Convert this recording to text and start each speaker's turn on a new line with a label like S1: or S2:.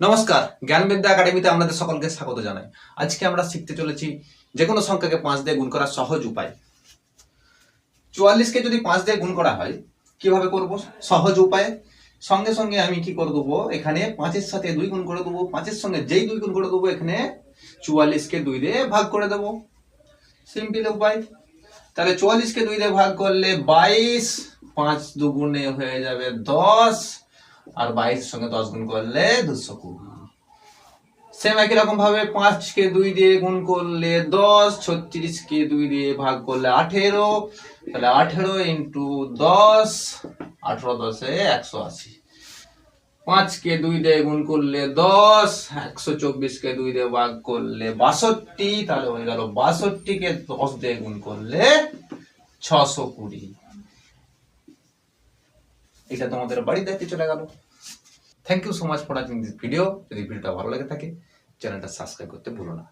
S1: নমস্কার, জ্ঞানবিদ্যা একাডেমিতে আপনাদের সকলকে স্বাগত জানাই। আজকে আমরা শিখতে চলেছি যে কোনো সংখ্যাকে 5 দিয়ে গুণ করার সহজ উপায়। 44কে যদি 5 দিয়ে গুণ করা হয় কিভাবে করব? সহজ উপায়ে। সঙ্গে সঙ্গে আমি কি করে দেবো, এখানে 5 এর সাথে 2 গুণ করে দেবো, 5 এর সঙ্গে যেই 2 গুণ করে দেবো এখানে 44কে 2 দিয়ে ভাগ করে দেবো। সিম্পল উপায়। তাহলে 44কে 2 দিয়ে ভাগ করলে 22, 5 দুগুণে হয়ে যাবে 10, আর 22 সঙ্গে 10 গুণ করলে 220। সেম একই রকম ভাবে 5কে 2 দিয়ে গুণ করলে 10, 36কে 2 দিয়ে ভাগ করলে 18, তাহলে 18 ইন্টু 10, 18 10 180। 5কে 2 দিয়ে গুণ করলে 10, 124কে 2 দিয়ে ভাগ করলে 62, তাহলে হয়ে গেল 62কে 10 দিয়ে গুণ করলে 620। এটা তোমাদের বাড়ির দায়িত্বে চলে গেল। Thank you so much for watching this video. যদি ভিডিওটা ভালো লেগে থাকে চ্যানেলটা সাবস্ক্রাইব করতে ভুলো না।